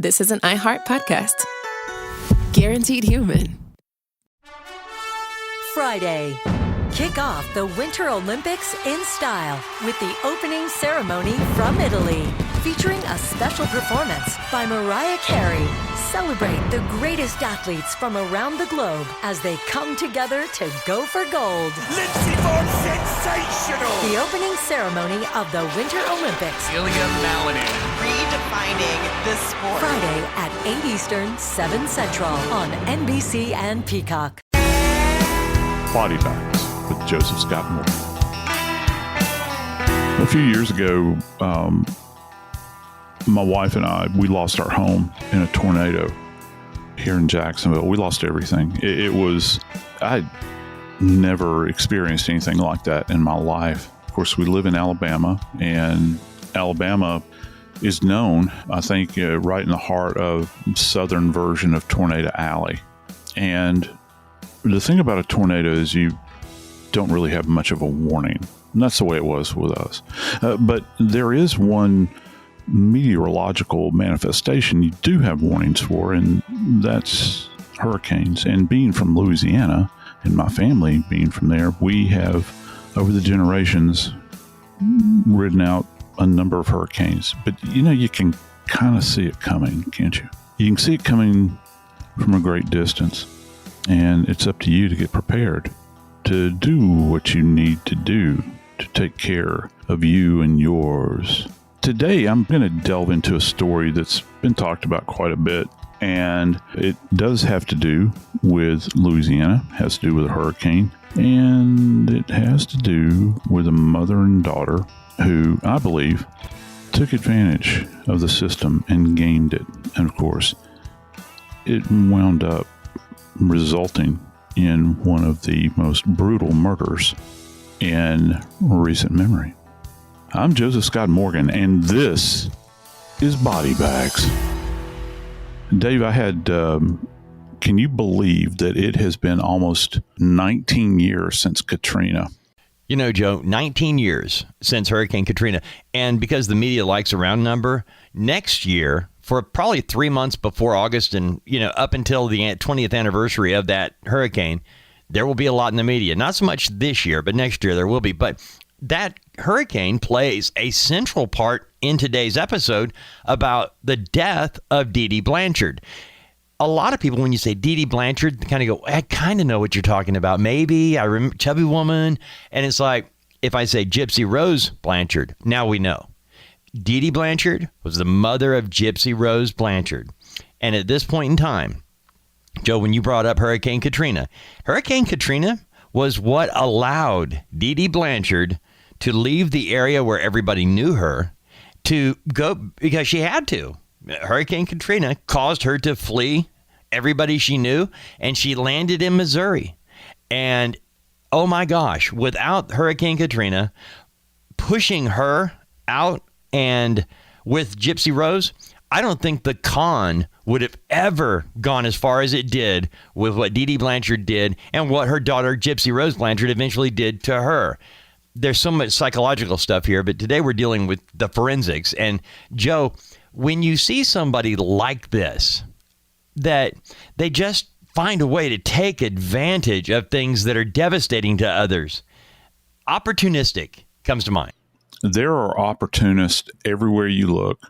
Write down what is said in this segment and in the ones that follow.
this is an iHeart podcast. Guaranteed human. Friday. Kick off the Winter Olympics in style with the opening ceremony from Italy, featuring a special performance by Mariah Carey. Celebrate the greatest athletes from around the globe as they come together to go for gold. Lindsey Vonn, sensational! The opening ceremony of the Winter Olympics. Ilya Malinin. Redefining the sport. Friday at 8 Eastern, 7 Central on NBC and Peacock. Body Bags with Joseph Scott Moore. A few years ago, my wife and I, we lost our home in a tornado here in Jacksonville. We lost everything. I'd never experienced anything like that in my life. Of course, we live in Alabama, and Alabama is known, I think, right in the heart of southern version of Tornado Alley. And the thing about a tornado is you don't really have much of a warning. And that's the way it was with us. But there is one meteorological manifestation you do have warnings for, and that's hurricanes. And being from Louisiana, and my family being from there, we have, over the generations, ridden out a number of hurricanes. But, you can kind of see it coming, can't you? You can see it coming from a great distance. And it's up to you to get prepared to do what you need to do to take care of you and yours. Today, I'm going to delve into a story that's been talked about quite a bit, and it does have to do with Louisiana, has to do with a hurricane, and it has to do with a mother and daughter who, I believe, took advantage of the system and gamed it. And of course, it wound up resulting in one of the most brutal murders in recent memory. I'm Joseph Scott Morgan, and this is Body Bags. Dave, can you believe that it has been almost 19 years since Katrina? Joe, 19 years since Hurricane Katrina. And because the media likes a round number, next year, for probably 3 months before August and, up until the 20th anniversary of that hurricane, there will be a lot in the media. Not so much this year, but next year there will be. But that hurricane plays a central part in today's episode about the death of Dee Dee Blanchard. A lot of people, when you say Dee Dee Blanchard, kind of go, I kind of know what you're talking about. Maybe I remember Chubby Woman. And it's like, if I say Gypsy-Rose Blanchard, now we know. Dee Dee Blanchard was the mother of Gypsy-Rose Blanchard. And at this point in time, Joe, when you brought up Hurricane Katrina was what allowed Dee Dee Blanchard to leave the area where everybody knew her to go because she had to. Hurricane Katrina caused her to flee everybody she knew, and she landed in Missouri. And oh my gosh, without Hurricane Katrina pushing her out and with Gypsy-Rose, I don't think the con would have ever gone as far as it did with what Dee Dee Blanchard did and what her daughter Gypsy-Rose Blanchard eventually did to her. There's so much psychological stuff here, but today we're dealing with the forensics. And Joe, when you see somebody like this, that they just find a way to take advantage of things that are devastating to others, opportunistic comes to mind. There are opportunists everywhere you look,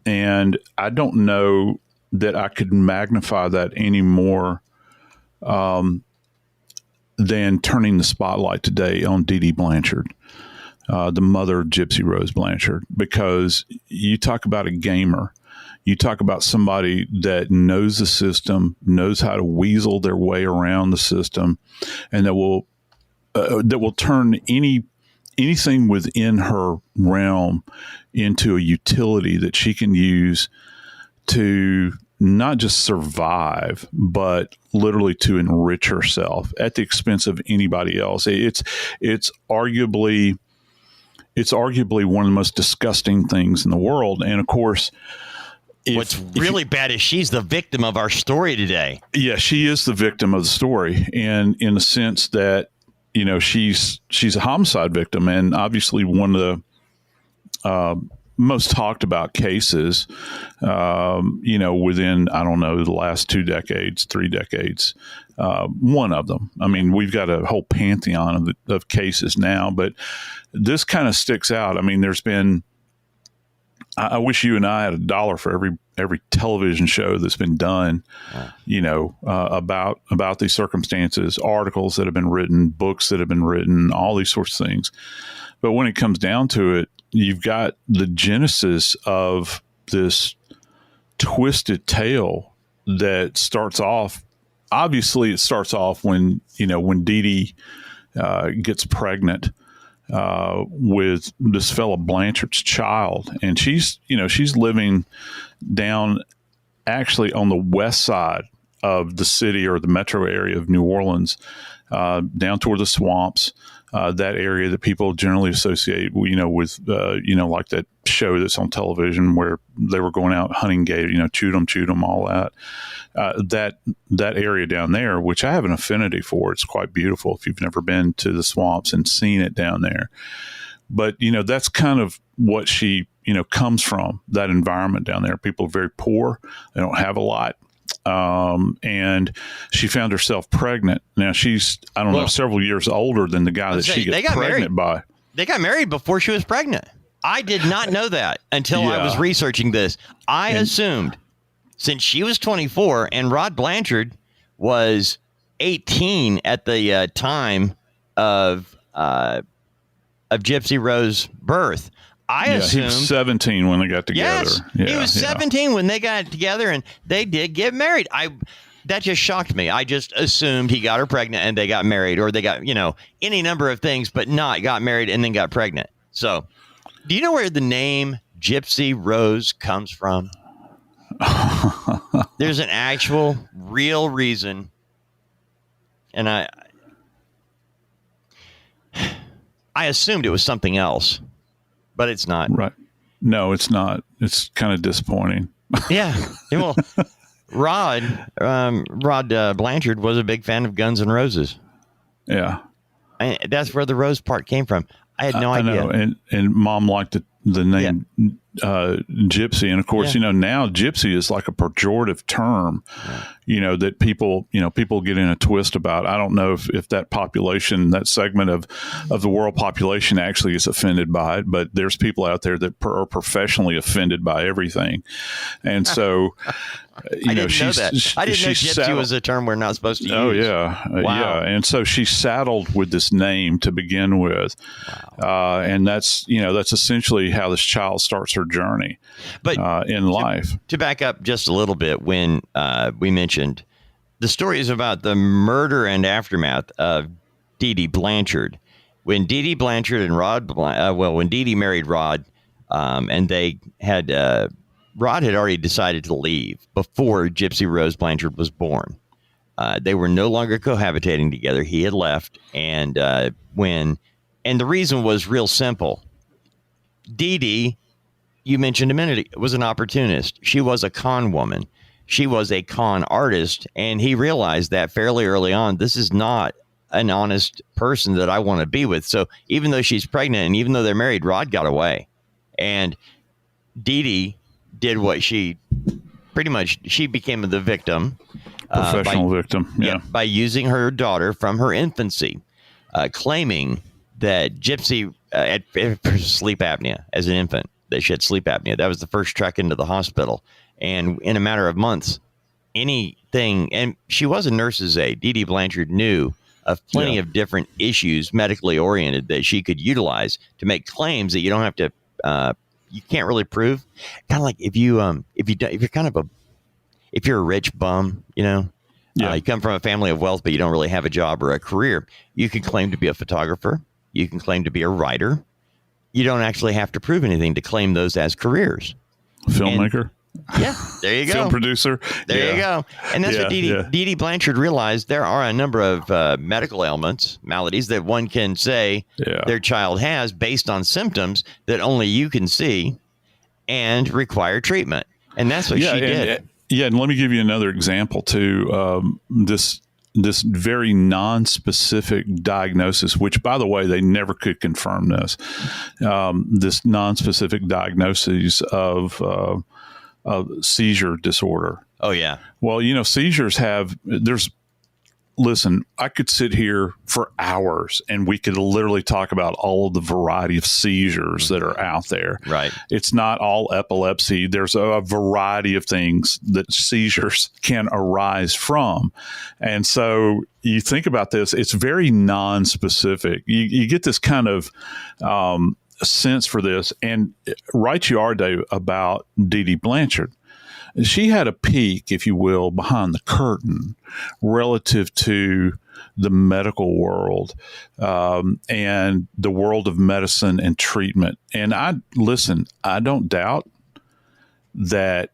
and I don't know that I could magnify that any more than turning the spotlight today on Dee Dee Blanchard, the mother of Gypsy-Rose Blanchard, because you talk about a gamer. You talk about somebody that knows the system, knows how to weasel their way around the system, and that will turn anything within her realm into a utility that she can use to not just survive, but literally to enrich herself at the expense of anybody else. It's arguably one of the most disgusting things in the world. And of course, what's really bad is she's the victim of our story today. Yeah, she is the victim of the story, and in the sense that, she's a homicide victim, and obviously one of the most talked about cases, within, I don't know, the last 2 decades, 3 decades. One of them. I mean, we've got a whole pantheon of cases now, but this kind of sticks out. I mean, there's been, I wish you and I had $1 for every television show that's been done, about these circumstances, articles that have been written, books that have been written, all these sorts of things. But when it comes down to it, you've got the genesis of this twisted tale that starts off. Obviously, it starts off when Dee Dee gets pregnant with this fellow Blanchard's child, and she's living down actually on the west side of the city or the metro area of New Orleans, down toward the swamps. That area that people generally associate, with, like that show that's on television where they were going out hunting gator, shoot 'em, all that. That area down there, which I have an affinity for. It's quite beautiful if you've never been to the swamps and seen it down there. But, that's kind of what she, comes from, that environment down there. People are very poor. They don't have a lot. And she found herself pregnant. Now she's, I don't know, several years older than the guy that she gets pregnant by. They got married before she was pregnant. I did not know that until I was researching this. I assumed since she was 24 and Rod Blanchard was 18 at the time of Gypsy-Rose's birth. I assumed he was 17 when they got together. Yes, he was 17 when they got together, and they did get married. That just shocked me. I just assumed he got her pregnant and they got married, or they got, any number of things, but not got married and then got pregnant. So, do you know where the name Gypsy-Rose comes from? There's an actual, real reason, and I assumed it was something else. But it's not. Right. No, it's not. It's kind of disappointing. Yeah. Well, Rod Blanchard was a big fan of Guns N' Roses. Yeah. That's where the Rose part came from. I had no idea. I know. And Mom liked the name Gypsy. And of course, now Gypsy is like a pejorative term, that people get in a twist about. I don't know if that population, that segment of the world population actually is offended by it, but there's people out there that are professionally offended by everything. And so, I didn't know that. I didn't know Gypsy was a term we're not supposed to use. Oh, yeah. Wow. Yeah. And so she's saddled with this name to begin with. Wow. And that's essentially how this child starts her journey in life. To back up just a little bit, when we mentioned the story is about the murder and aftermath of Dee Dee Blanchard. When Dee Dee Blanchard and when Dee Dee married Rod, and they had Rod had already decided to leave before Gypsy-Rose Blanchard was born. They were no longer cohabitating together. He had left, and the reason was real simple. Dee Dee, you mentioned a minute ago, was an opportunist. She was a con woman. She was a con artist, and he realized that fairly early on. This is not an honest person that I want to be with. So even though she's pregnant and even though they're married, Rod got away, and Dee Dee did what she became the victim, professional victim, by using her daughter from her infancy, claiming that Gypsy had sleep apnea as an infant, that she had sleep apnea. That was the first trek into the hospital. And in a matter of months, and she was a nurse's aide. Dee Dee Blanchard knew of plenty of different issues, medically oriented, that she could utilize to make claims that you don't have to, you can't really prove. Kind of like if you're a rich bum, you come from a family of wealth, but you don't really have a job or a career, you can claim to be a photographer. You can claim to be a writer. You don't actually have to prove anything to claim those as careers. Filmmaker. There you go. Film producer. There you go. And that's what Dee Dee Blanchard realized. There are a number of medical maladies that one can say their child has based on symptoms that only you can see and require treatment. And that's what she did. And let me give you another example too. This this very non-specific diagnosis, which, by the way, they never could confirm this non-specific diagnosis of seizure disorder. Oh, yeah. Well, seizures listen, I could sit here for hours and we could literally talk about all of the variety of seizures that are out there. Right. It's not all epilepsy. There's a variety of things that seizures can arise from. And so you think about this, it's very non-specific. You get this kind of sense for this. And right you are, Dave, about Dee Dee Blanchard. She had a peek, if you will, behind the curtain relative to the medical world and the world of medicine and treatment. And I don't doubt that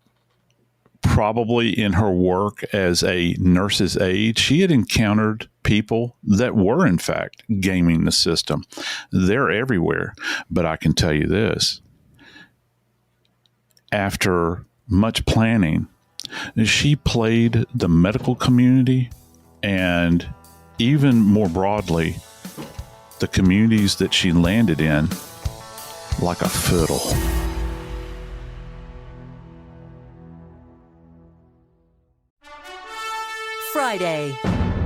probably in her work as a nurse's aide, she had encountered people that were, in fact, gaming the system. They're everywhere. But I can tell you this, after much planning, she played the medical community and even more broadly, the communities that she landed in like a fiddle. Friday.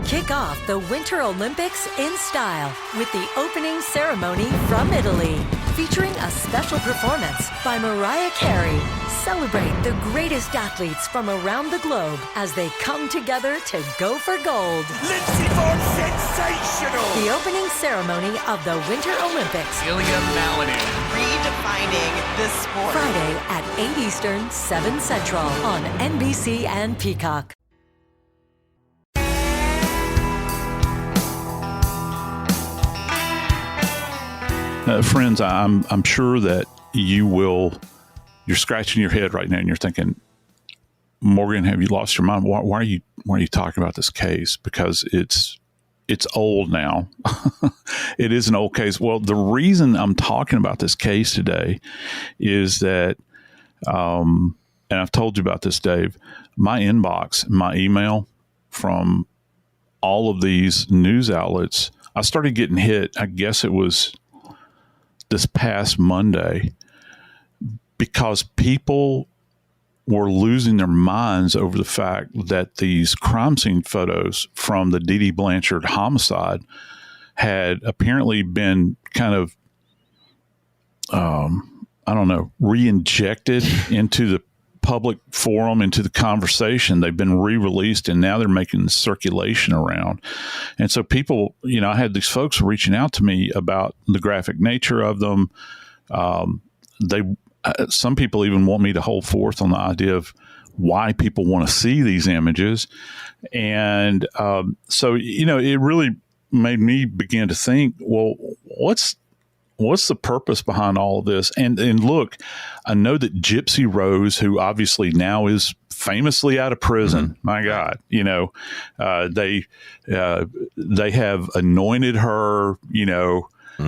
Kick off the Winter Olympics in style with the opening ceremony from Italy, featuring a special performance by Mariah Carey. Celebrate the greatest athletes from around the globe as they come together to go for gold. Lindsey Vonn, sensational! The opening ceremony of the Winter Olympics. Ilya Malinin. Redefining this sport. Friday at 8 Eastern, 7 Central on NBC and Peacock. Friends, I'm sure that you're scratching your head right now and you're thinking, Morgan, have you lost your mind? Why are you talking about this case? Because it's old now. It is an old case. Well, the reason I'm talking about this case today is that, and I've told you about this, Dave, my inbox, my email from all of these news outlets, I started getting hit, I guess it was this past Monday, because people were losing their minds over the fact that these crime scene photos from the Dee Dee Blanchard homicide had apparently been kind of, re-injected into the public forum, into the conversation. They've been re-released and now they're making the circulation around. And so people, I had these folks reaching out to me about the graphic nature of them. Some people even want me to hold forth on the idea of why people want to see these images. And so, it really made me begin to think, well, what's the purpose behind all of this? And look, I know that Gypsy-Rose, who obviously now is famously out of prison, my God, they have anointed her,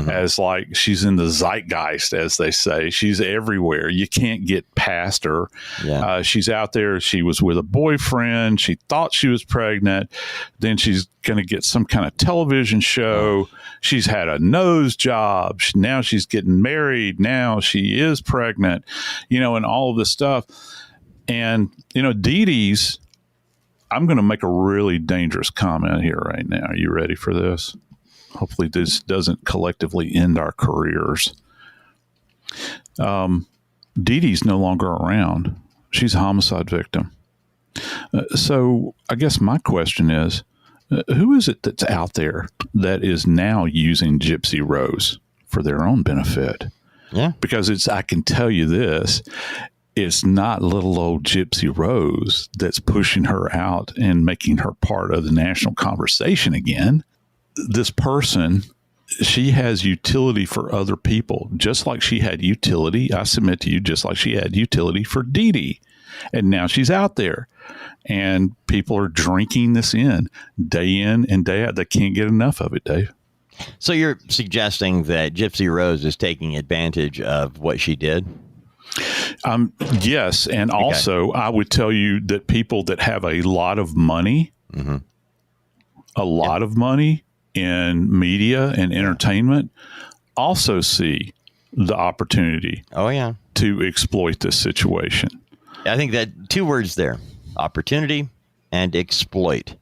as like she's in the zeitgeist, as they say. She's everywhere. You can't get past her. Yeah. She's out there. She was with a boyfriend. She thought she was pregnant. Then she's going to get some kind of television show. She's had a nose job. Now she's getting married. Now she is pregnant, and all of this stuff. And, Dee Dee's, I'm going to make a really dangerous comment here right now. Are you ready for this? Hopefully this doesn't collectively end our careers. Dee Dee's no longer around. She's a homicide victim. So I guess my question is, who is it that's out there that is now using Gypsy-Rose for their own benefit? Yeah. Because I can tell you this, it's not little old Gypsy-Rose that's pushing her out and making her part of the national conversation again. This person, she has utility for other people, just like she had utility, I submit to you, just like she had utility for Dee Dee. And now she's out there and people are drinking this in and day out. They can't get enough of it, Dave. So you're suggesting that Gypsy-Rose is taking advantage of what she did? Yes. And also I would tell you that people that have a lot of money a lot of money in media and entertainment also see the opportunity to exploit this situation. I think that 2 words there, opportunity and exploit.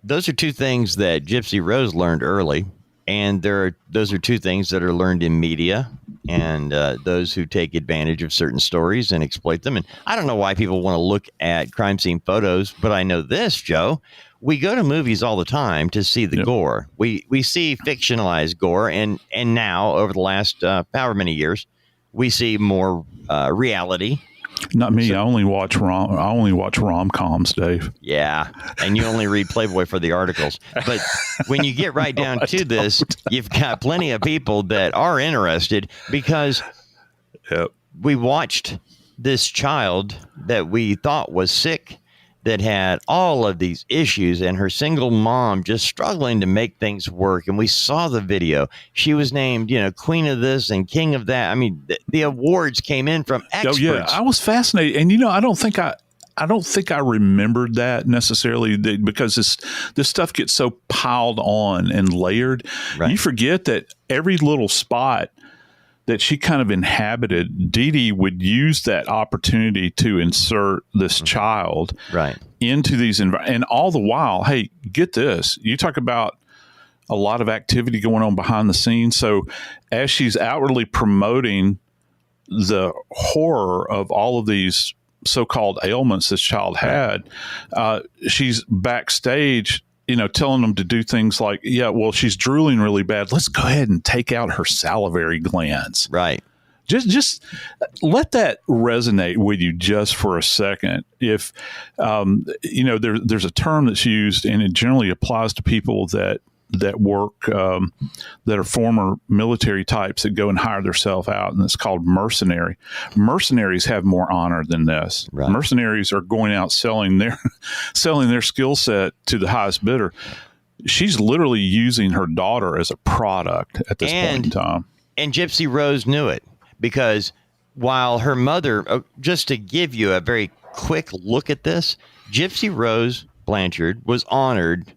Those are 2 things that Gypsy-Rose learned early. And those are 2 things that are learned in media and those who take advantage of certain stories and exploit them. And I don't know why people want to look at crime scene photos, but I know this, Joe. We go to movies all the time to see the gore. We see fictionalized gore, and now over the last however many years, we see more reality. Not me. I only watch rom-coms, Dave. Yeah, and you only read Playboy for the articles. But when you get right down to this, you've got plenty of people that are interested because we watched this child that we thought was sick, that had all of these issues, and her single mom just struggling to make things work. And we saw the video. She was named, queen of this and king of that. I mean, the awards came in from experts. Oh, yeah, I was fascinated. And, I don't think I remembered that necessarily because this stuff gets so piled on and layered. Right. You forget that every little spot that she kind of inhabited, Dee Dee would use that opportunity to insert this child into these and all the while, hey, get this. You talk about a lot of activity going on behind the scenes. So as she's outwardly promoting the horror of all of these so-called ailments this child had, she's backstage, telling them to do things like, she's drooling really bad. Let's go ahead and take out her salivary glands. Right. Just let that resonate with you just for a second. If, there's a term that's used, and it generally applies to people that work, that are former military types that go and hire themselves out, and it's called mercenary. Mercenaries have more honor than this. Right. Mercenaries are going out selling their skill set to the highest bidder. She's literally using her daughter as a product at this point in time. And Gypsy-Rose knew it, because while her mother, just to give you a very quick look at this, Gypsy-Rose Blanchard was honored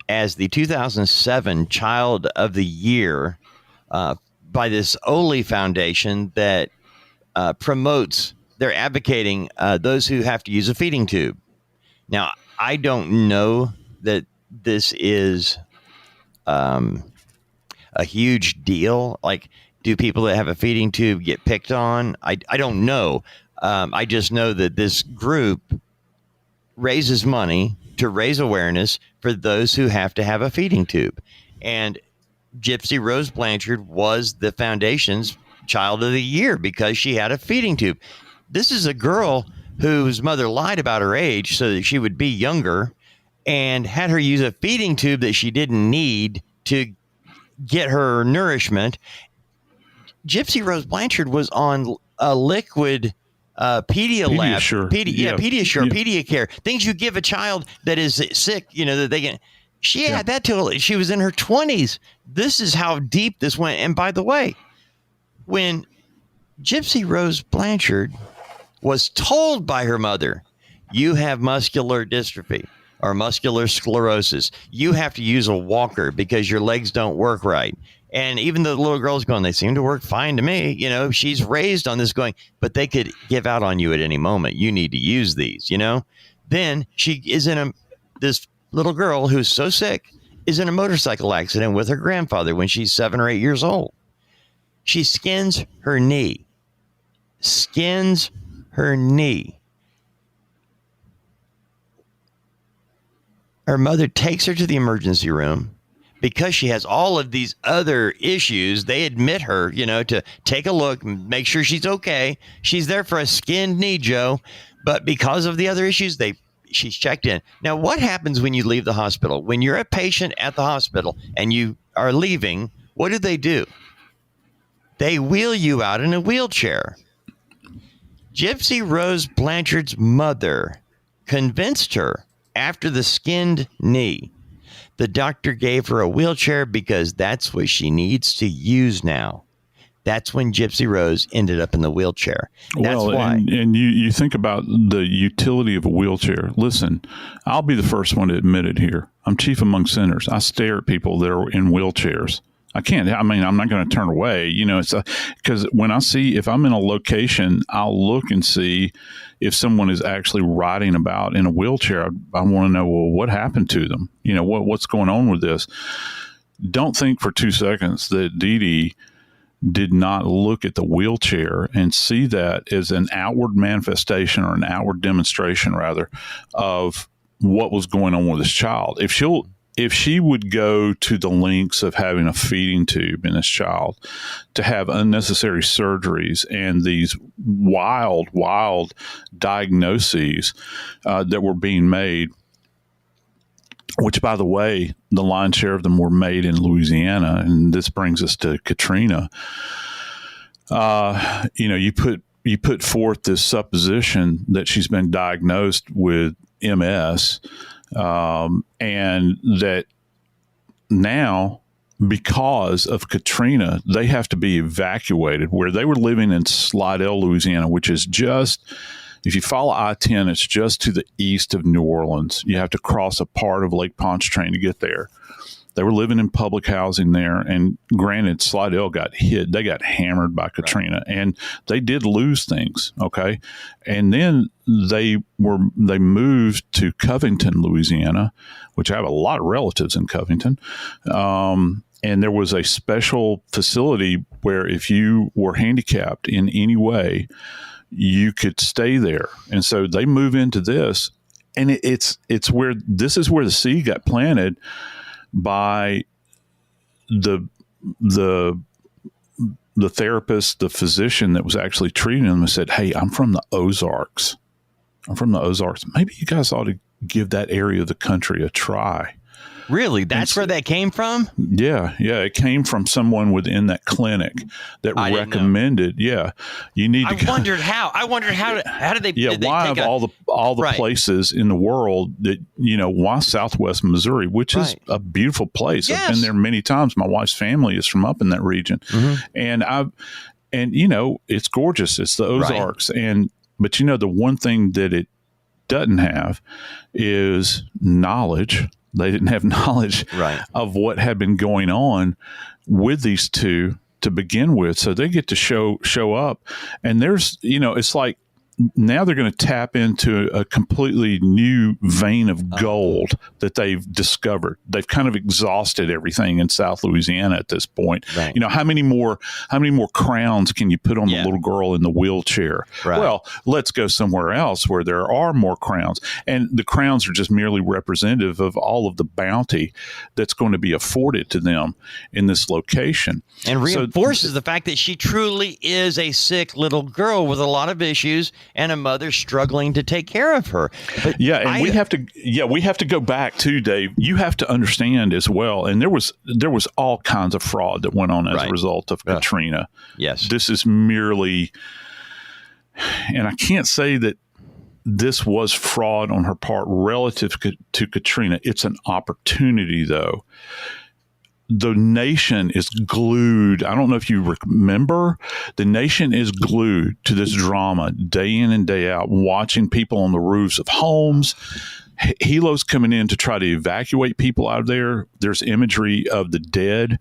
as the 2007 Child of the Year by this Oli Foundation that they're advocating those who have to use a feeding tube. Now, I don't know that this is a huge deal. Like, do people that have a feeding tube get picked on? I don't know. I just know that this group raises money to raise awareness for those who have to have a feeding tube. And Gypsy-Rose Blanchard was the foundation's Child of the Year because she had a feeding tube. This is a girl whose mother lied about her age so that she would be younger and had her use a feeding tube that she didn't need to get her nourishment. Gypsy-Rose Blanchard was on a liquid Pedialab, Pediasure, Pediacare, things you give a child that is sick, that they can. She had that till she was in her 20s. This is how deep this went. And by the way, when Gypsy-Rose Blanchard was told by her mother, you have muscular dystrophy or muscular sclerosis, you have to use a walker because your legs don't work right. And even the little girl's going, they seem to work fine to me. She's raised on this going, but they could give out on you at any moment. You need to use these, Then she is this little girl who's so sick is in a motorcycle accident with her grandfather when she's 7 or 8 years old. She skins her knee. Her mother takes her to the emergency room. Because she has all of these other issues, they admit her, to take a look, make sure she's okay. She's there for a skinned knee, Joe. But because of the other issues, she's checked in. Now, what happens when you leave the hospital? When you're a patient at the hospital and you are leaving, what do? They wheel you out in a wheelchair. Gypsy-Rose Blanchard's mother convinced her after the skinned knee. The doctor gave her a wheelchair because that's what she needs to use now. That's when Gypsy-Rose ended up in the wheelchair. That's why. And you think about the utility of a wheelchair. Listen, I'll be the first one to admit it here. I'm chief among sinners. I stare at people that are in wheelchairs. I can't. I mean, I'm not going to turn away. It's because when if I'm in a location, I'll look and see if someone is actually riding about in a wheelchair. I want to know, well, what happened to them? What's going on with this? Don't think for 2 seconds that Dee Dee did not look at the wheelchair and see that as an outward manifestation, or an outward demonstration, rather, of what was going on with this child. If she would go to the lengths of having a feeding tube in this child, to have unnecessary surgeries and these wild diagnoses that were being made, which, by the way, the lion's share of them were made in Louisiana. And this brings us to Katrina. You put forth this supposition that she's been diagnosed with MS, and that now, because of Katrina, they have to be evacuated, where they were living in Slidell, Louisiana, which is just, if you follow I-10, it's just to the east of New Orleans. You have to cross a part of Lake Pontchartrain to get there. They were living in public housing there, and granted, Slidell got hit. They got hammered by Katrina, and they did lose things, okay? And then they moved to Covington, Louisiana, which I have a lot of relatives in Covington. And there was a special facility where if you were handicapped in any way, you could stay there. And so they move into this, and this is where the seed got planted by the therapist, the physician that was actually treating them, and said, "Hey, I'm from the Ozarks. Maybe you guys ought to give that area of the country a try." Really? That's where that came from? Yeah. It came from someone within that clinic that recommended. Yeah, you need to. I wondered how did they? Yeah, why of all the places in the world that why Southwest Missouri, which is a beautiful place. Yes. I've been there many times. My wife's family is from up in that region, and it's gorgeous. It's the Ozarks, but the one thing that it doesn't have is knowledge. They didn't have knowledge of what had been going on with these two to begin with. So they get to show up, and there's, it's like now they're going to tap into a completely new vein of gold that they've discovered. They've kind of exhausted everything in South Louisiana at this point. Right. How many more crowns can you put on the little girl in the wheelchair? Right. Well, let's go somewhere else where there are more crowns. And the crowns are just merely representative of all of the bounty that's going to be afforded to them in this location. And reinforces the fact that she truly is a sick little girl with a lot of issues, and a mother struggling to take care of her. But we have to go back too, Dave. You have to understand as well. And there was all kinds of fraud that went on as a result of Katrina. Yes. This is merely, and I can't say that this was fraud on her part relative to Katrina. It's an opportunity, though. The nation is glued. I don't know if you remember, the nation is glued to this drama day in and day out, watching people on the roofs of homes, helos coming in to try to evacuate people out of there. There's imagery of the dead.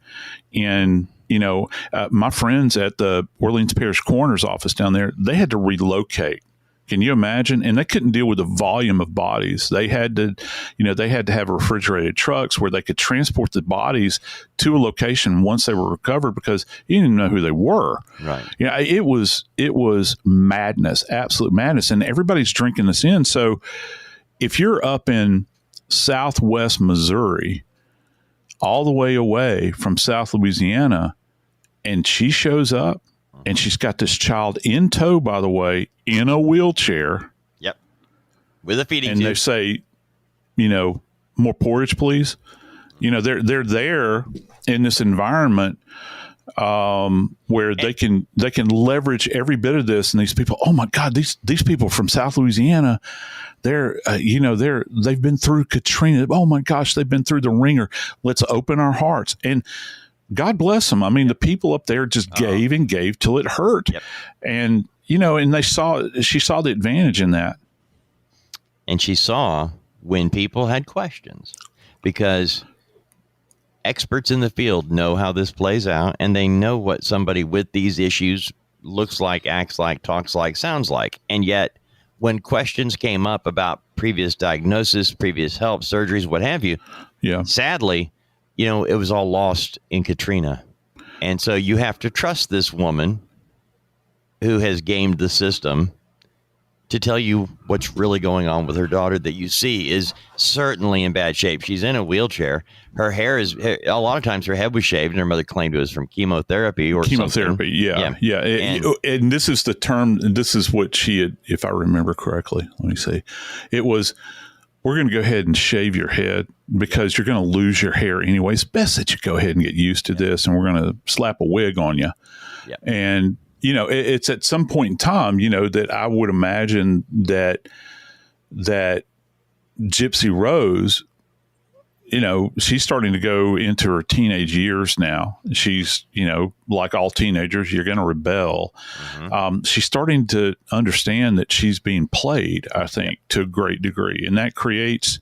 And, my friends at the Orleans Parish Coroner's office down there, they had to relocate. Can you imagine? And they couldn't deal with the volume of bodies. They had to, have refrigerated trucks where they could transport the bodies to a location once they were recovered, because you didn't know who they were. Right. It was madness, absolute madness. And everybody's drinking this in. So if you're up in Southwest Missouri, all the way away from South Louisiana, and she shows up, and she's got this child in tow, by the way, in a wheelchair. Yep. With a feeding tube. And they say, more porridge, please. They're there in this environment where they can leverage every bit of this. And these people, oh my God, these people from South Louisiana, they've been through Katrina. Oh my gosh, they've been through the ringer. Let's open our hearts. And God bless them. I mean, the people up there just gave and gave till it hurt. Yep. And, and she saw the advantage in that. And she saw when people had questions. because experts in the field know how this plays out, and they know what somebody with these issues looks like, acts like, talks like, sounds like. And yet, when questions came up about previous diagnosis, previous help, surgeries, what have you, sadly, it was all lost in Katrina. And so you have to trust this woman who has gamed the system to tell you what's really going on with her daughter that you see is certainly in bad shape. She's in a wheelchair. Her hair is, a lot of times her head was shaved, and her mother claimed it was from chemotherapy or chemotherapy. something. And this is the term, this is what she had, if I remember correctly, let me see. It was, we're going to go ahead and shave your head because you're going to lose your hair anyway. It's best that you go ahead and get used to this, and we're going to slap a wig on you. Yep. And, it's at some point in time, that I would imagine that Gypsy Rose, she's starting to go into her teenage years now. She's, like all teenagers, you're going to rebel. Mm-hmm. She's starting to understand that she's being played, I think, to a great degree. And that creates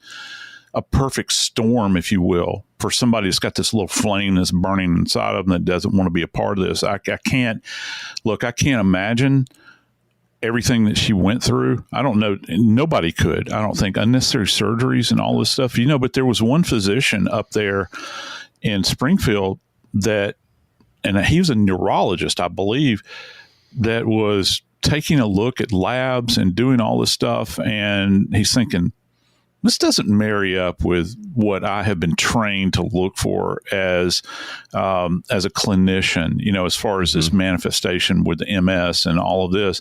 a perfect storm, if you will, for somebody that's got this little flame that's burning inside of them that doesn't want to be a part of this. I can't imagine everything that she went through. I don't know. Nobody could, I don't think, unnecessary surgeries and all this stuff, but there was one physician up there in Springfield and he was a neurologist, I believe, that was taking a look at labs and doing all this stuff. And he's thinking, this doesn't marry up with what I have been trained to look for as a clinician, as far as this manifestation with the MS and all of this.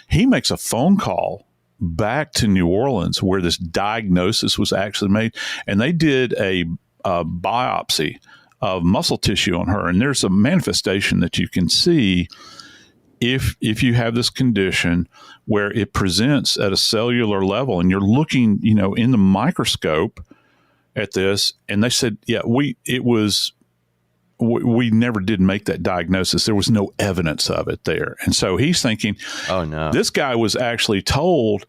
He makes a phone call back to New Orleans where this diagnosis was actually made, and they did a biopsy of muscle tissue on her. And there's a manifestation that you can see if you have this condition where it presents at a cellular level, and you're looking, in the microscope at this, and they said, we never did make that diagnosis. There was no evidence of it there. And so he's thinking, oh no, this guy was actually told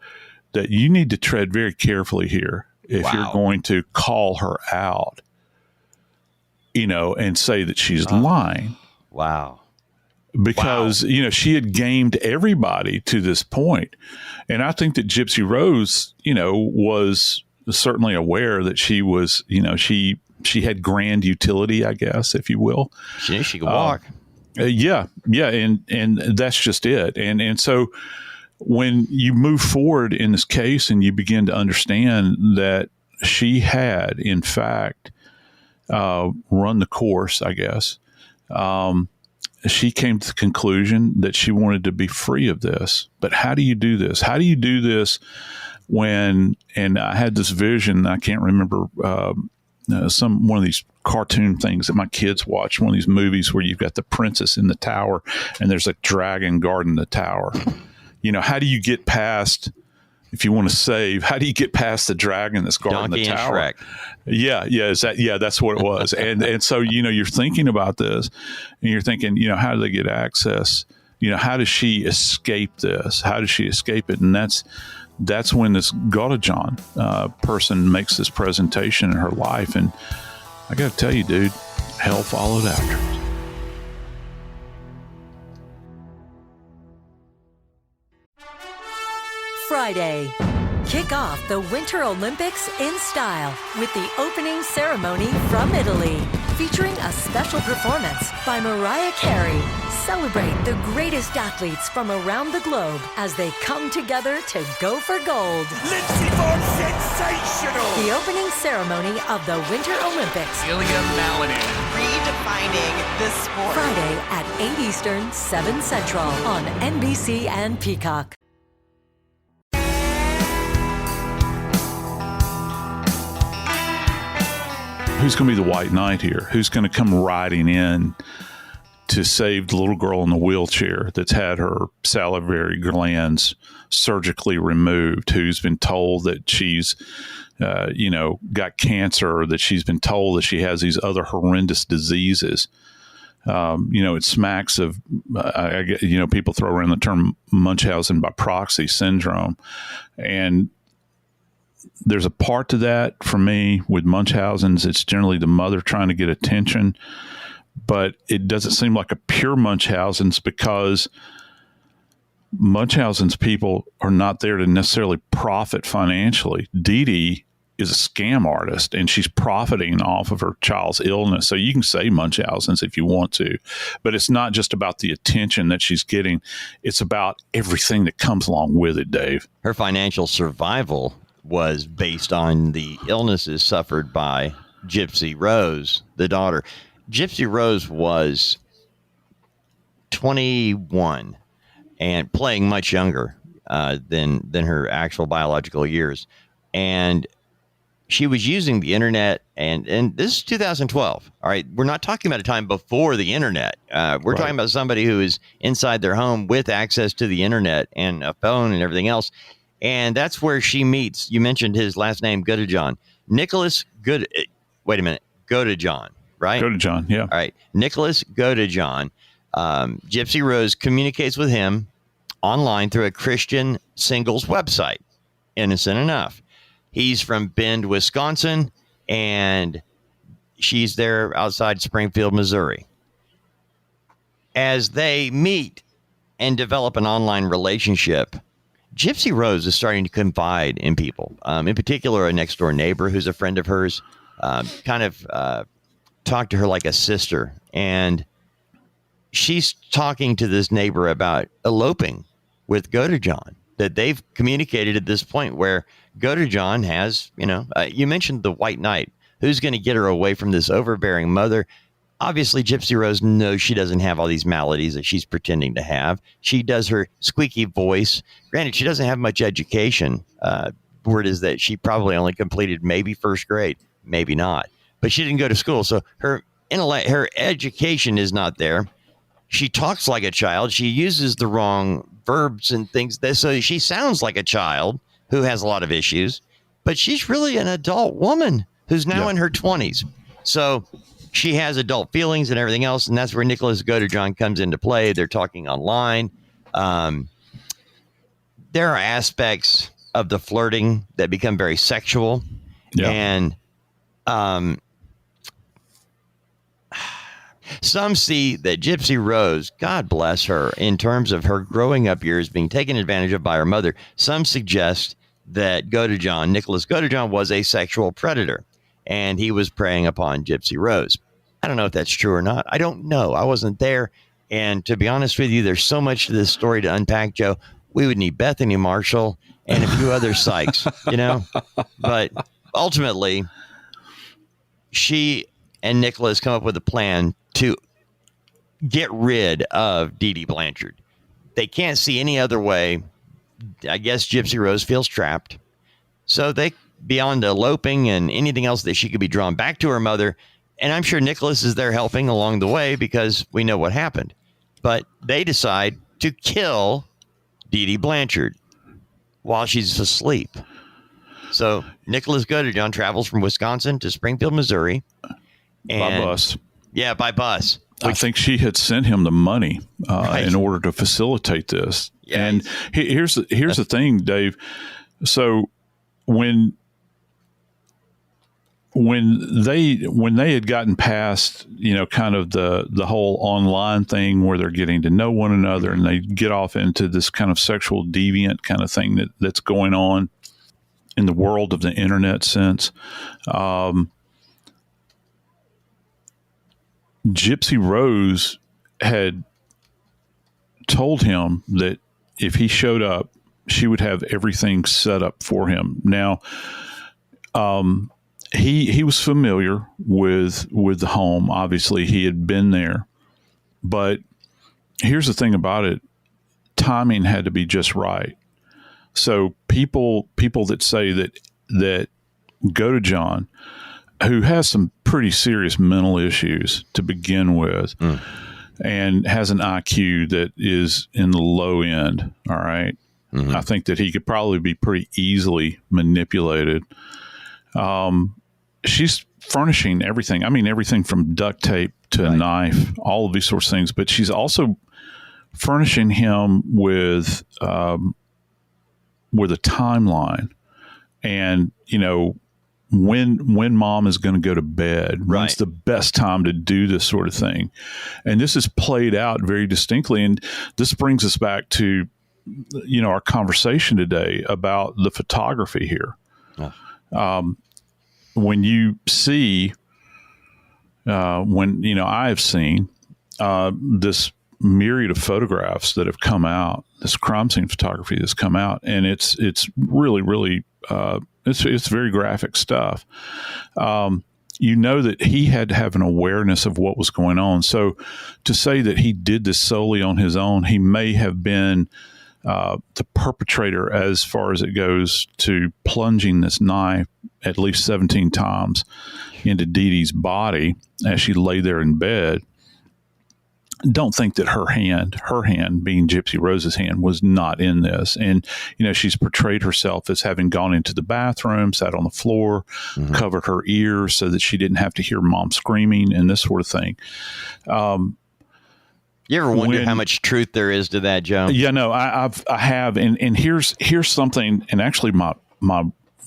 that you need to tread very carefully here if you're going to call her out, and say that she's lying. Wow. Because, she had gamed everybody to this point. And I think that Gypsy Rose, was certainly aware that she was, she had grand utility, I guess, if you will. She could walk. Yeah. And that's just it. And so when you move forward in this case and you begin to understand that she had, in fact, run the course, I guess, she came to the conclusion that she wanted to be free of this. But how do you do this? How do you do this when, and I had this vision, I can't remember, one of these cartoon things that my kids watch, one of these movies where you've got the princess in the tower and there's a dragon guarding the tower. How do you get past, if you want to save, how do you get past the dragon that's guarding the tower? Shrek. Yeah, that's what it was. And so, you're thinking about this and you're thinking, how do they get access? How does she escape this? How does she escape it? And that's when this Gaudajon person makes this presentation in her life. And I got to tell you, dude, hell followed after. Friday. Kick off the Winter Olympics in style with the opening ceremony from Italy, featuring a special performance by Mariah Carey. Celebrate the greatest athletes from around the globe as they come together to go for gold. Lindsey Vonn, sensational! The opening ceremony of the Winter Olympics. Ilya Malinin. Redefining this sport. Friday at 8 Eastern, 7 Central on NBC and Peacock. Who's going to be the white knight here? Who's going to come riding in to save the little girl in the wheelchair that's had her salivary glands surgically removed, who's been told that she's, got cancer, or that she's been told that she has these other horrendous diseases? It smacks of, people throw around the term Munchhausen-by-proxy syndrome. And there's a part to that for me with Munchausen's. It's generally the mother trying to get attention, but it doesn't seem like a pure Munchausen's because Munchausen's people are not there to necessarily profit financially. Dee Dee is a scam artist, and she's profiting off of her child's illness. So you can say Munchausen's if you want to, but it's not just about the attention that she's getting. It's about everything that comes along with it, Dave. Her financial survival was based on the illnesses suffered by Gypsy-Rose, the daughter. Gypsy-Rose was 21 and playing much younger than her actual biological years. And she was using the internet, and this is 2012. All right. We're not talking about a time before the internet. We're talking about somebody who is inside their home with access to the internet and a phone and everything else. And that's where she meets. You mentioned his last name, Godejohn. Nicholas Godejohn, right? Godejohn, yeah. All right. Nicholas Godejohn. Gypsy-Rose communicates with him online through a Christian singles website. Innocent enough. He's from Bend, Wisconsin, and she's there outside Springfield, Missouri. As they meet and develop an online relationship, Gypsy-Rose is starting to confide in people, in particular a next-door neighbor who's a friend of hers, talk to her like a sister. And she's talking to this neighbor about eloping with Godejohn, that they've communicated at this point where Godejohn has, you mentioned the White Knight. Who's going to get her away from this overbearing mother? Obviously, Gypsy-Rose knows she doesn't have all these maladies that she's pretending to have. She does her squeaky voice. Granted, she doesn't have much education. Word is that she probably only completed maybe first grade, maybe not. But she didn't go to school, so her education is not there. She talks like a child. She uses the wrong verbs and things. So she sounds like a child who has a lot of issues, but she's really an adult woman who's now in her 20s. So she has adult feelings and everything else, and that's where Nicholas Godejohn comes into play. They're talking online. There are aspects of the flirting that become very sexual, and some see that Gypsy-Rose, God bless her, in terms of her growing up years being taken advantage of by her mother, some suggest that Nicholas Godejohn, was a sexual predator, and he was preying upon Gypsy-Rose. I don't know if that's true or not. I don't know. I wasn't there. And to be honest with you, there's so much to this story to unpack, Joe. We would need Bethany Marshall and a few other psychs, But ultimately, she and Nicholas come up with a plan to get rid of Dee Dee Blanchard. They can't see any other way. I guess Gypsy-Rose feels trapped. So they, beyond eloping and anything else, that she could be drawn back to her mother. And I'm sure Nicholas is there helping along the way because we know what happened. But they decide to kill Dee Dee Blanchard while she's asleep. So Nicholas Godejohn travels from Wisconsin to Springfield, Missouri. By bus. Yeah, by bus. I think she had sent him the money in order to facilitate this. Yeah, and here's the thing, Dave. So when they had gotten past, kind of the whole online thing where they're getting to know one another, and they get off into this kind of sexual deviant kind of thing that's going on in the world of the internet sense. Gypsy-Rose had told him that if he showed up, she would have everything set up for him. Now, he was familiar with the home. Obviously, he had been there. But here's the thing about it. Timing had to be just right. So people that say that Godejohn, who has some pretty serious mental issues to begin with, and has an IQ that is in the low end, all right? Mm-hmm. I think that he could probably be pretty easily manipulated. She's furnishing everything. I mean, everything from duct tape to a knife, all of these sorts of things. But she's also furnishing him with a timeline and when mom is going to go to bed, when's the best time to do this sort of thing. And this is played out very distinctly. And this brings us back to, our conversation today about the photography here. When you see, I have seen this myriad of photographs that have come out, this crime scene photography that's come out, and it's really, really, it's very graphic stuff. That he had to have an awareness of what was going on. So to say that he did this solely on his own, he may have been the perpetrator as far as it goes to plunging this knife at least 17 times into Dee Dee's body as she lay there in bed. Don't think that her hand being Gypsy-Rose's hand, was not in this. And, she's portrayed herself as having gone into the bathroom, sat on the floor, covered her ears so that she didn't have to hear mom screaming and this sort of thing. You ever wonder how much truth there is to that, Joe? Yeah, no, I have. And here's something, and actually my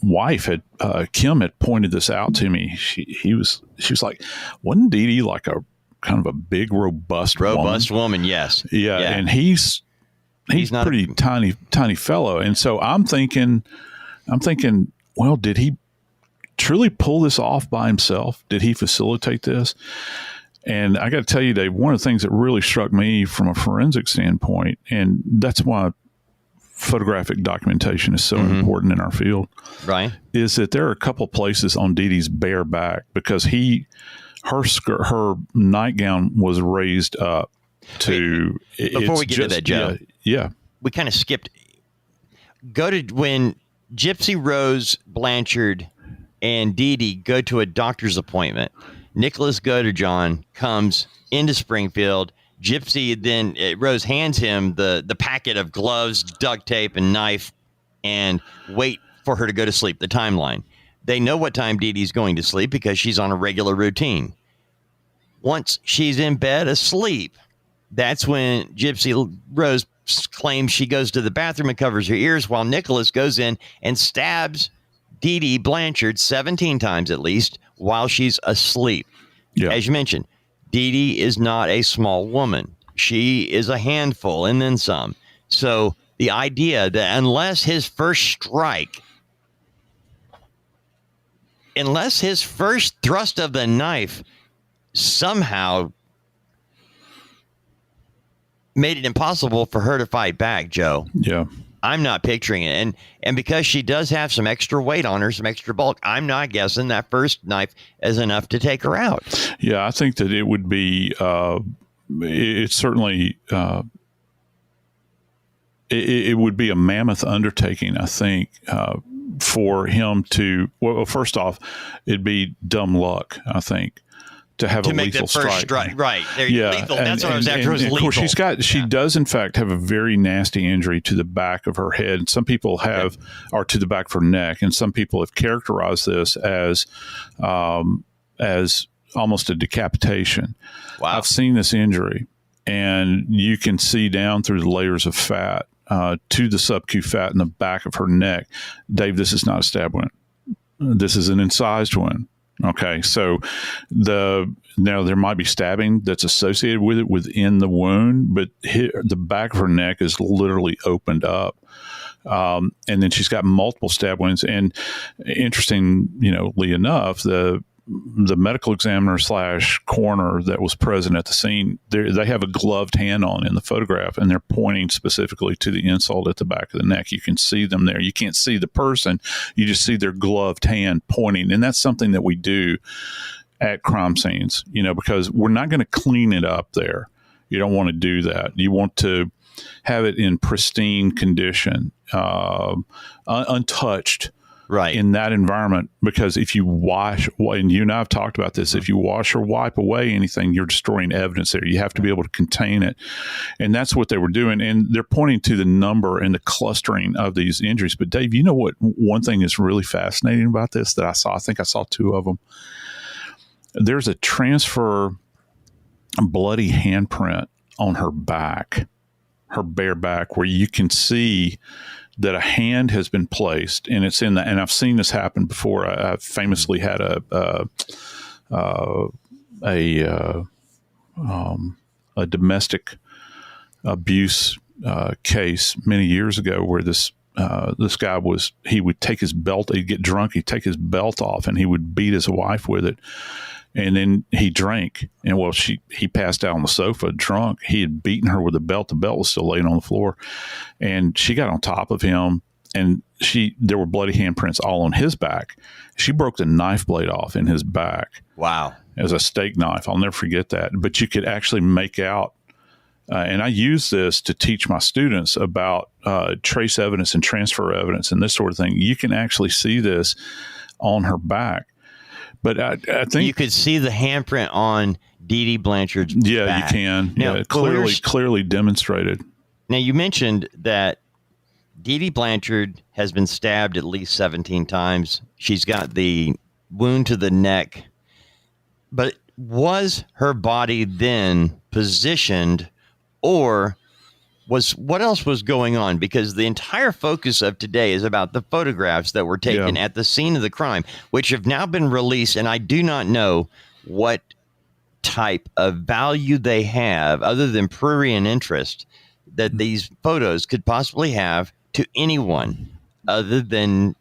wife Kim had pointed this out to me. She was like, wasn't Dee Dee like a kind of a big, robust woman? Yes. Yeah. And he's not pretty tiny fellow. And so I'm thinking, well, did he truly pull this off by himself? Did he facilitate this? And I got to tell you, Dave, one of the things that really struck me from a forensic standpoint, and that's why photographic documentation is so important in our field, right, is that there are a couple of places on Dee Dee's bare back because her nightgown was raised up to. Before we get to that, Joe, yeah, we kind of skipped. Go to when Gypsy-Rose Blanchard and Dee Dee go to a doctor's appointment. Nicholas Godejohn comes into Springfield. Gypsy then Rose hands him the packet of gloves, duct tape, and knife, and wait for her to go to sleep. The timeline. They know what time Dee Dee's going to sleep because she's on a regular routine. Once she's in bed asleep, that's when Gypsy-Rose claims she goes to the bathroom and covers her ears while Nicholas goes in and stabs Dee Dee Blanchard 17 times at least while she's asleep. Yeah. As you mentioned, Dee Dee is not a small woman. She is a handful and then some. So the idea that unless his first thrust of the knife somehow made it impossible for her to fight back, Joe. Yeah. I'm not picturing it. And because she does have some extra weight on her, some extra bulk, I'm not guessing that first knife is enough to take her out. Yeah, I think that it would be, it's certainly, it would be a mammoth undertaking, I think, for him to, well, first off, it'd be dumb luck, I think, to have a lethal strike. Right. Lethal. That's what I was after. Was lethal. Of course, she does in fact have a very nasty injury to the back of her head. And some people have, or to the back of her neck. And some people have characterized this as almost a decapitation. Wow. I've seen this injury, and you can see down through the layers of fat to the subcu fat in the back of her neck. Dave, this is not a stab wound. This is an incised wound. Okay, so now there might be stabbing that's associated with it within the wound, but the back of her neck is literally opened up. And then she's got multiple stab wounds. And interestingly enough, the medical examiner / coroner that was present at the scene, they have a gloved hand on in the photograph, and they're pointing specifically to the insult at the back of the neck. You can see them there. You can't see the person. You just see their gloved hand pointing. And that's something that we do at crime scenes, because we're not going to clean it up there. You don't want to do that. You want to have it in pristine condition, untouched. Right. In that environment, because if you wash, and you and I have talked about this, if you wash or wipe away anything, you're destroying evidence there. You have to be able to contain it. And that's what they were doing. And they're pointing to the number and the clustering of these injuries. But Dave, you know what? One thing is really fascinating about this that I saw, I think I saw two of them. There's a transfer bloody handprint on her back, her bare back, where you can see that a hand has been placed, and it's in the, and I've seen this happen before. I famously had a domestic abuse case many years ago where this guy he would take his belt, he'd get drunk, he'd take his belt off, and he would beat his wife with it. And then he drank, and he passed out on the sofa drunk. He had beaten her with a belt. The belt was still laying on the floor, and she got on top of him, and there were bloody handprints all on his back. She broke the knife blade off in his back. Wow. As a steak knife. I'll never forget that. But you could actually make out, and I use this to teach my students about trace evidence and transfer evidence and this sort of thing. You can actually see this on her back. But I think you could see the handprint on Dee Dee Blanchard's back. You can. Now, Clearly demonstrated. Now, you mentioned that Dee Dee Blanchard has been stabbed at least 17 times. She's got the wound to the neck. But was her body then positioned, or what else was going on? Because the entire focus of today is about the photographs that were taken at the scene of the crime, which have now been released, and I do not know what type of value they have other than prurient interest that these photos could possibly have to anyone other than,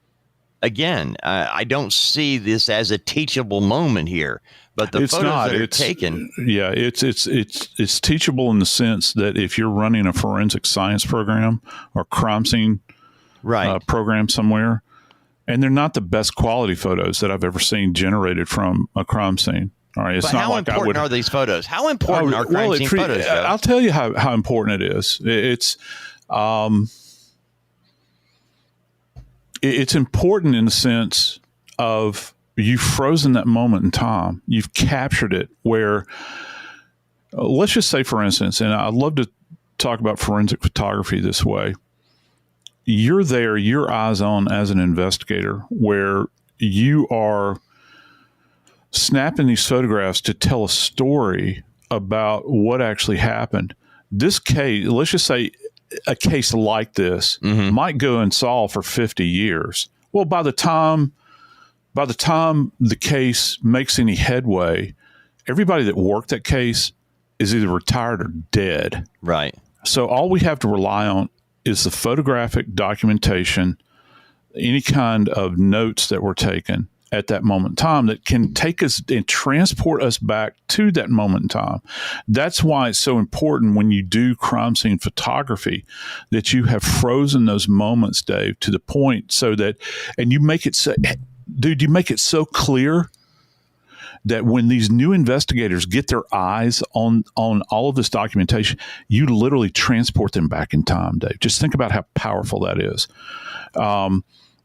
again, I don't see this as a teachable moment here. But the photos that are taken. Yeah, it's teachable in the sense that if you're running a forensic science program or crime scene program somewhere, and they're not the best quality photos that I've ever seen generated from a crime scene. All right, it's not how important are these photos? How important are crime scene photos? I'll tell you how important it is. It's important in the sense of, you've frozen that moment in time. You've captured it where, let's just say, for instance, and I'd love to talk about forensic photography this way. You're there, your eyes on as an investigator, where you are snapping these photographs to tell a story about what actually happened. This case, let's just say a case like this might go unsolved for 50 years. Well, by the time the case makes any headway, everybody that worked that case is either retired or dead. Right. So all we have to rely on is the photographic documentation, any kind of notes that were taken at that moment in time that can take us and transport us back to that moment in time. That's why it's so important when you do crime scene photography that you have frozen those moments, Dave, to the point so that, and you make it so, dude, you make it so clear that when these new investigators get their eyes on all of this documentation, you literally transport them back in time, Dave. Just think about how powerful that is.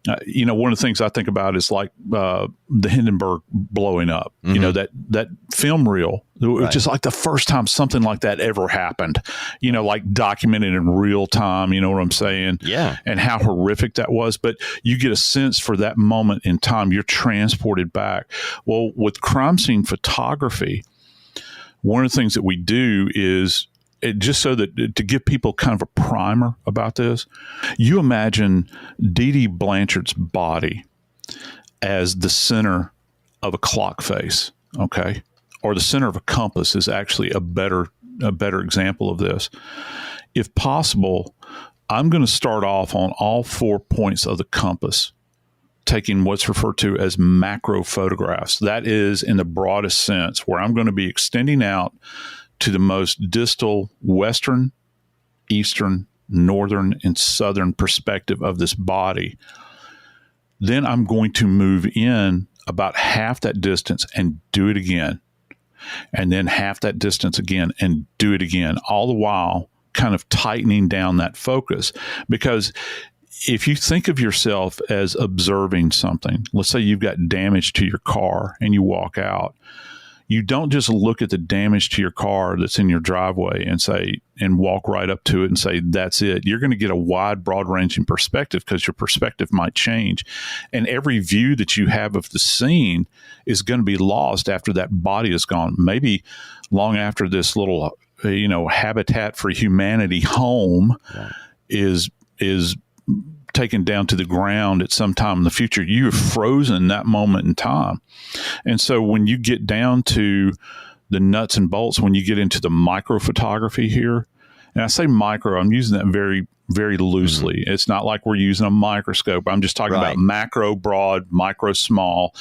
One of the things I think about is like the Hindenburg blowing up. You know, that film reel. It was just like the first time something like that ever happened. Like documented in real time. You know what I'm saying? Yeah. And how horrific that was. But you get a sense for that moment in time. You're transported back. Well, with crime scene photography, one of the things that we do is, just so that to give people kind of a primer about this, you imagine Dee Dee Blanchard's body as the center of a clock face, okay? Or the center of a compass is actually a better example of this. If possible, I'm going to start off on all 4 points of the compass, taking what's referred to as macro photographs. That is in the broadest sense, where I'm going to be extending out to the most distal western, eastern, northern, and southern perspective of this body. Then I'm going to move in about half that distance and do it again. And then half that distance again and do it again, all the while kind of tightening down that focus. Because if you think of yourself as observing something, let's say you've got damage to your car and you walk out, you don't just look at the damage to your car that's in your driveway and walk right up to it and say, that's it. You're going to get a wide, broad-ranging perspective because your perspective might change. And every view that you have of the scene is going to be lost after that body is gone. Maybe long after this little, Habitat for Humanity home is taken down to the ground at some time in the future. You're frozen that moment in time. And so when you get down to the nuts and bolts, when you get into the micro photography here, and I say micro, I'm using that very, very loosely. Mm-hmm. It's not like we're using a microscope. I'm just talking about macro, broad, micro, small.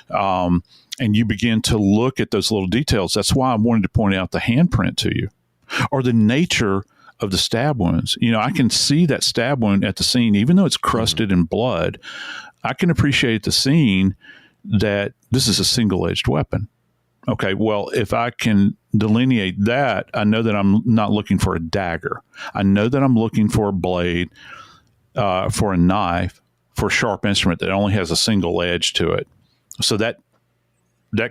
And you begin to look at those little details. That's why I wanted to point out the handprint to you, or the nature of the stab wounds. I can see that stab wound at the scene, even though it's crusted in blood. I can appreciate the scene that this is a single-edged weapon. Okay, well, if I can delineate that, I know that I'm not looking for a dagger. I know that I'm looking for a blade, for a knife, for a sharp instrument that only has a single edge to it. So that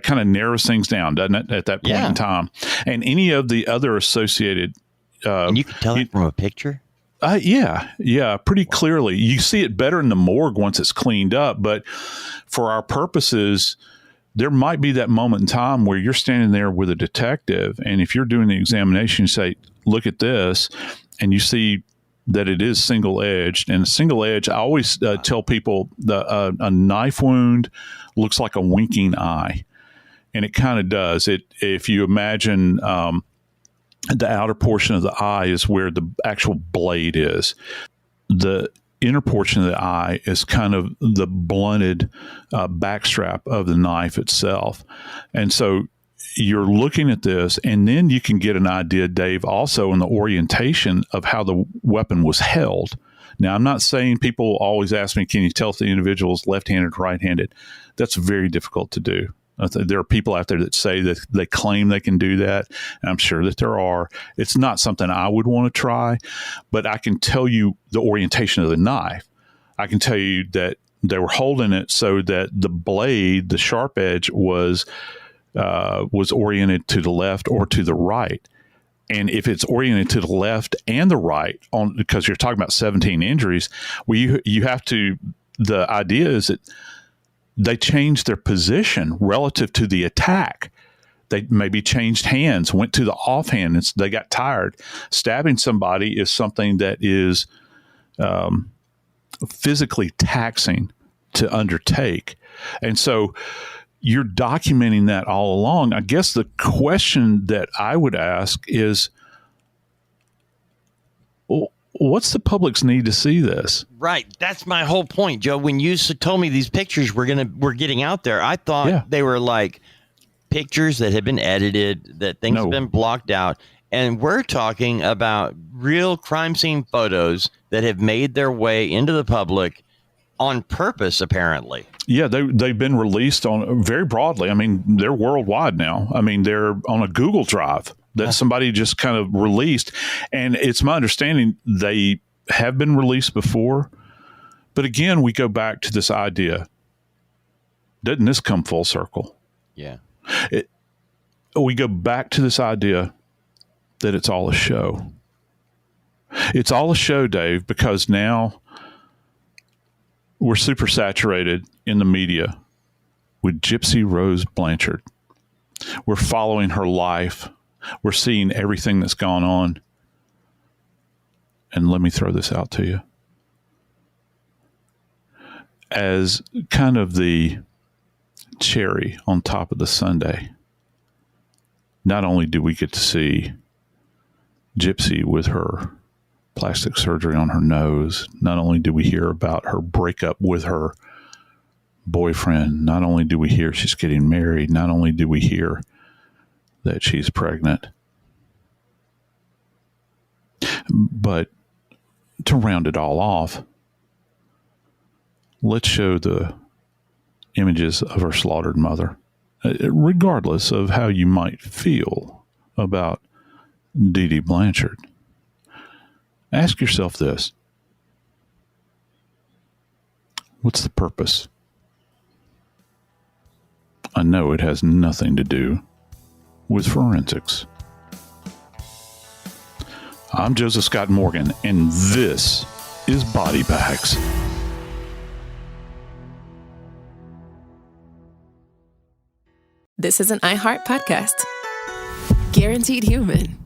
kind of narrows things down, doesn't it, at that point in time? And any of the other associated... and you can tell it from a picture? Yeah, pretty clearly. You see it better in the morgue once it's cleaned up, but for our purposes... there might be that moment in time where you're standing there with a detective, and if you're doing the examination, you say, look at this, and you see that it is single-edged. And a single edge, I always tell people a knife wound looks like a winking eye, and it kind of does. If you imagine the outer portion of the eye is where the actual blade is. The inner portion of the eye is kind of the blunted backstrap of the knife itself. And so you're looking at this, and then you can get an idea, Dave, also in the orientation of how the weapon was held. Now, I'm not saying people always ask me, can you tell if the individual is left-handed or right-handed? That's very difficult to do. There are people out there that say that they claim they can do that, and I'm sure that there are. It's not something I would want to try, but I can tell you the orientation of the knife. I can tell you that they were holding it so that the blade, the sharp edge, was oriented to the left or to the right. And if it's oriented to the left and the right, because you're talking about 17 injuries, well, you have to. The idea is that they changed their position relative to the attack. They maybe changed hands, went to the offhand, and they got tired. Stabbing somebody is something that is physically taxing to undertake. And so you're documenting that all along. I guess the question that I would ask is, what's the public's need to see this? Right. That's my whole point, Joe. When you told me these pictures we're getting out there, I thought they were like pictures that had been edited, that things have been blocked out. And we're talking about real crime scene photos that have made their way into the public on purpose, apparently. Yeah, they've been released on very broadly. I mean, they're worldwide now. I mean, they're on a Google Drive that somebody just kind of released. And it's my understanding they have been released before. But again, we go back to this idea. Doesn't this come full circle? Yeah. We go back to this idea that it's all a show. It's all a show, Dave, because now we're super saturated in the media with Gypsy-Rose Blanchard. We're following her life. We're seeing everything that's gone on. And let me throw this out to you. As kind of the cherry on top of the sundae, not only do we get to see Gypsy with her plastic surgery on her nose, not only do we hear about her breakup with her boyfriend, not only do we hear she's getting married, not only do we hear that she's pregnant, but to round it all off, let's show the images of her slaughtered mother, regardless of how you might feel about Dee Dee Blanchard. Ask yourself this. What's the purpose? I know it has nothing to do with forensics. I'm Joseph Scott Morgan, and this is Body Bags. This is an iHeart podcast. Guaranteed human.